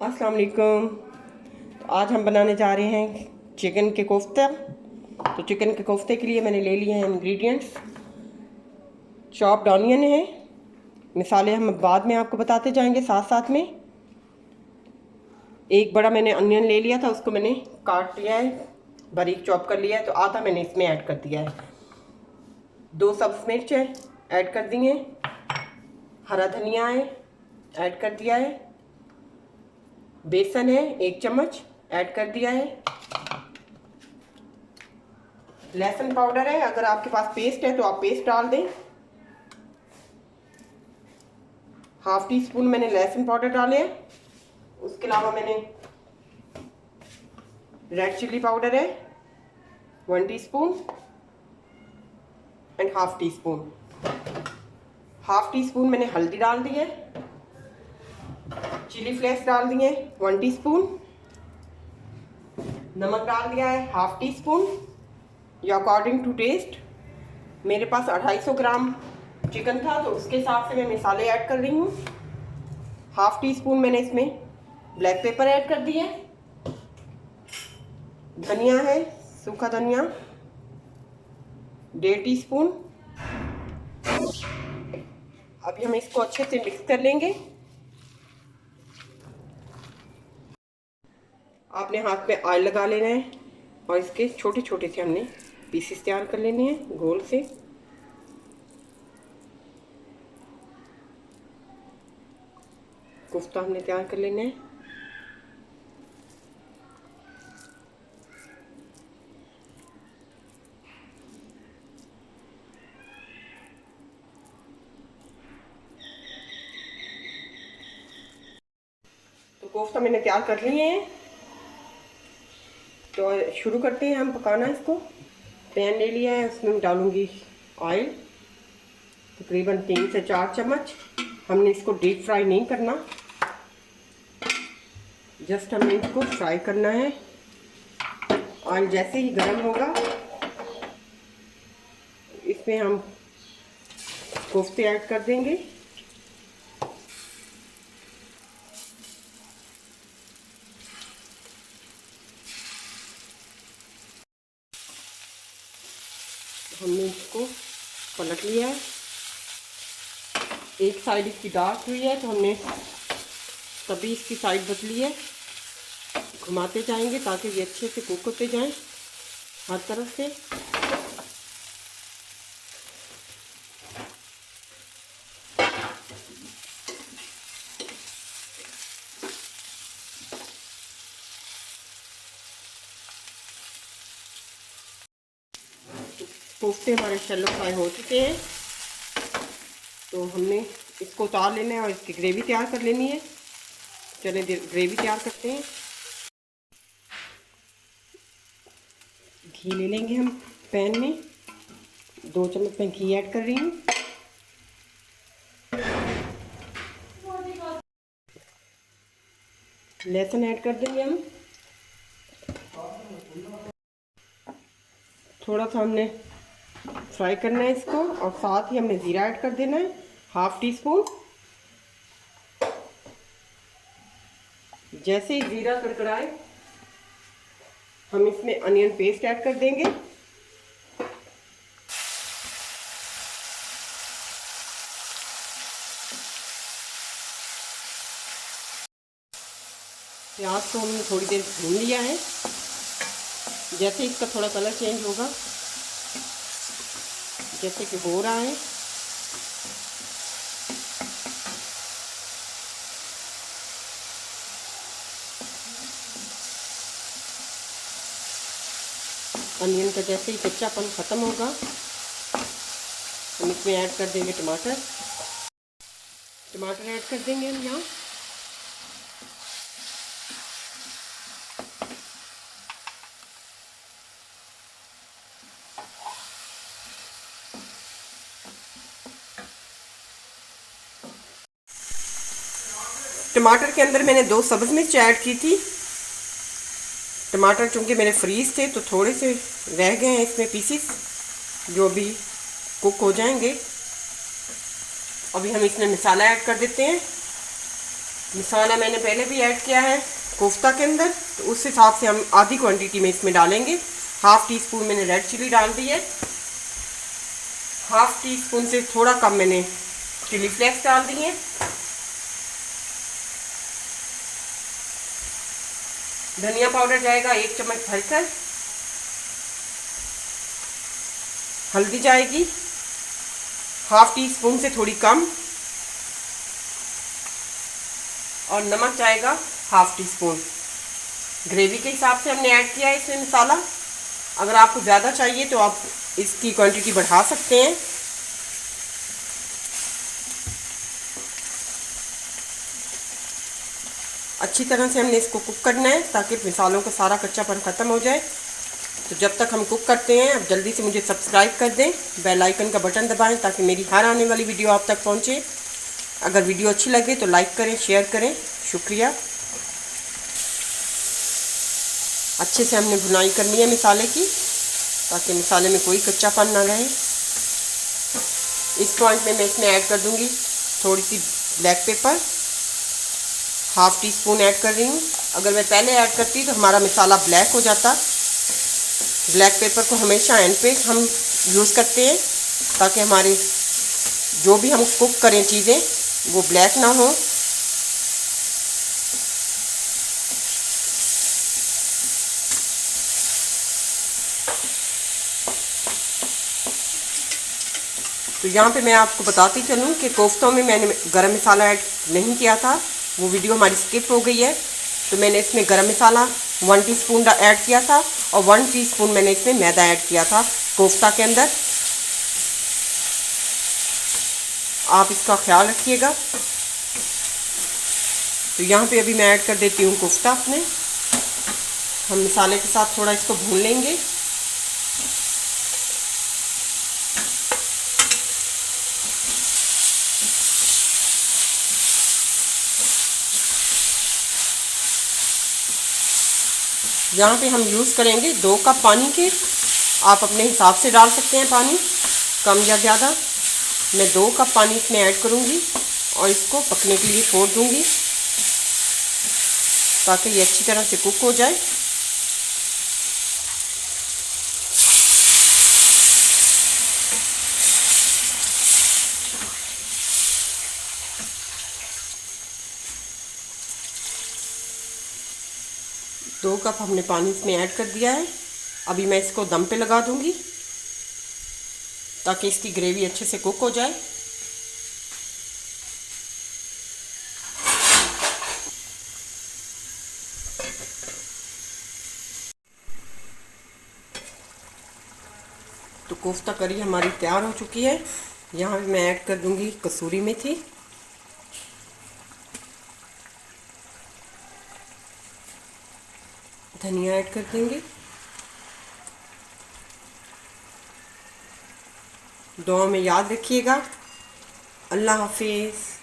अस्सलाम वालेकुम। तो आज हम बनाने जा रहे हैं चिकन के कोफ्ते। तो चिकन के कोफ्ते के लिए मैंने ले लिए हैं इंग्रेडिएंट्स। चॉप्ड ऑनियन है, मिसालें हम बाद में आपको बताते जाएंगे साथ साथ में। एक बड़ा मैंने अनियन ले लिया था, उसको मैंने काट लिया है, बारीक चॉप कर लिया है। तो आधा मैंने इसमें ऐड कर दिया है। 2 सब्ज़ मिर्च है, ऐड कर दिए। हरा धनिया है, ऐड कर दिया है। बेसन है 1 चम्मच, ऐड कर दिया है। लहसुन पाउडर है, अगर आपके पास पेस्ट है तो आप पेस्ट डाल दें। ½ टी स्पून मैंने लहसुन पाउडर डाले हैं। उसके अलावा मैंने रेड चिल्ली पाउडर है 1 teaspoon and ½ tea spoon. ½ tea spoon मैंने हल्दी डाल दी है। चिली फ्लेक्स डाल दिए 1 टीस्पून। नमक डाल दिया है ½ टी स्पून या अकॉर्डिंग टू टेस्ट। मेरे पास 250 ग्राम चिकन था तो उसके हिसाब से मैं मसाले ऐड कर रही हूँ। ½ टी स्पून मैंने इसमें ब्लैक पेपर ऐड कर दिया है। धनिया है, सूखा धनिया 1.5 टीस्पून। अभी हम इसको अच्छे से मिक्स कर लेंगे। आपने हाथ में ऑयल लगा लेना है और इसके छोटे छोटे से हमने पीसेस तैयार कर लेने हैं गोल से। कोफ्ता हमने तैयार कर लेना है। तो कोफ्ता मैंने तैयार कर लिए हैं, तो शुरू करते हैं हम पकाना। इसको पैन ले लिया है, उसमें डालूंगी ऑयल तकरीबन 3 से 4 चम्मच। हमने इसको डीप फ्राई नहीं करना, जस्ट हमें इसको फ्राई करना है। ऑयल जैसे ही गर्म होगा इसमें हम कोफ्ते ऐड कर देंगे। हमने इसको पलट लिया है, एक साइड इसकी डार्क हुई है तो हमने तभी इसकी साइड बदली है। घुमाते जाएंगे ताकि ये अच्छे से कुक होते जाएं हर तरफ से। कोफ्ते हमारे शैलो फ्राई हो चुके हैं, तो हमने इसको उतार लेना है और इसकी ग्रेवी तैयार कर लेनी है। चलिए ग्रेवी तैयार करते हैं। घी ले लेंगे हम पैन में, 2 चम्मच मैं घी ऐड कर रही हूँ। लहसुन ऐड कर देंगे हम, थोड़ा सा हमने फ्राई करना है इसको, और साथ ही हमने ज़ीरा ऐड कर देना है ½ टी स्पून। जैसे ही ज़ीरा कड़कड़ाए हम इसमें अनियन पेस्ट ऐड कर देंगे। प्याज को हमने थोड़ी देर भून लिया है। जैसे इसका थोड़ा कलर चेंज होगा, जैसे कि हो रहा है, अनियन का जैसे ही कच्चापन ख़त्म होगा हम इसमें ऐड कर देंगे टमाटर। टमाटर ऐड कर देंगे हम यहाँ। टमाटर के अंदर मैंने 2 सब्ज़ मिर्च ऐड की थी। टमाटर चूँकि मेरे फ्रीज थे तो थोड़े से रह गए हैं इसमें पीसीस, जो भी कुक हो जाएंगे। अभी हम इसमें मसाला ऐड कर देते हैं। मसाला मैंने पहले भी ऐड किया है कोफ्ता के अंदर, तो उस हिसाब से हम आधी क्वांटिटी में इसमें डालेंगे। हाफ़ टी स्पून मैंने रेड चिली डाल दी है, हाफ़ टी स्पून से थोड़ा कम मैंने चिली फ्लेक्स डाल दी है, धनिया पाउडर जाएगा 1 चम्मच भरकर, हल्दी जाएगी हाफ़ टी स्पून से थोड़ी कम, और नमक जाएगा हाफ़ टी स्पून। ग्रेवी के हिसाब से हमने ऐड किया है इसमें मसाला। अगर आपको ज़्यादा चाहिए तो आप इसकी क्वांटिटी बढ़ा सकते हैं। अच्छी तरह से हमने इसको कुक करना है ताकि मसालों का सारा कच्चापन ख़त्म हो जाए। तो जब तक हम कुक करते हैं, अब जल्दी से मुझे सब्सक्राइब कर दें, बेल आइकन का बटन दबाएं ताकि मेरी हर आने वाली वीडियो आप तक पहुंचे। अगर वीडियो अच्छी लगे तो लाइक करें, शेयर करें, शुक्रिया। अच्छे से हमने भुनाई करनी है मसाले की ताकि मसाले में कोई कच्चापन ना रहे। इस पॉइंट में मैं इसमें ऐड कर दूंगी थोड़ी सी black pepper, half teaspoon add कर रही हूँ। अगर मैं पहले ऐड करती तो हमारा मसाला ब्लैक हो जाता। ब्लैक पेपर को हमेशा एंड पे हम यूज़ करते हैं ताकि हमारे जो भी हम कुक करें चीज़ें वो ब्लैक ना हो। तो यहाँ पे मैं आपको बताती चलूँ कि कोफ्तों में मैंने गरम मसाला ऐड नहीं किया था, वो वीडियो हमारी स्किप हो गई है। तो मैंने इसमें गरम मसाला 1 टीस्पून ऐड किया था और 1 टीस्पून मैंने इसमें मैदा ऐड किया था कोफ्ता के अंदर। आप इसका ख्याल रखिएगा। तो यहाँ पे अभी मैं ऐड कर देती हूँ कोफ्ता अपने। हम मसाले के साथ थोड़ा इसको भून लेंगे। यहाँ पे हम यूज़ करेंगे 2 कप पानी के। आप अपने हिसाब से डाल सकते हैं पानी, कम या ज़्यादा। मैं 2 कप पानी इसमें ऐड करूँगी और इसको पकने के लिए छोड़ दूँगी ताकि ये अच्छी तरह से कुक हो जाए। दो कप हमने पानी इसमें ऐड कर दिया है। अभी मैं इसको दम पे लगा दूंगी ताकि इसकी ग्रेवी अच्छे से कुक हो जाए। तो कोफ्ता करी हमारी तैयार हो चुकी है। यहाँ मैं ऐड कर दूंगी कसूरी मेथी, धनिया ऐड कर देंगे। दुआ में याद रखिएगा। अल्लाह हाफिज़।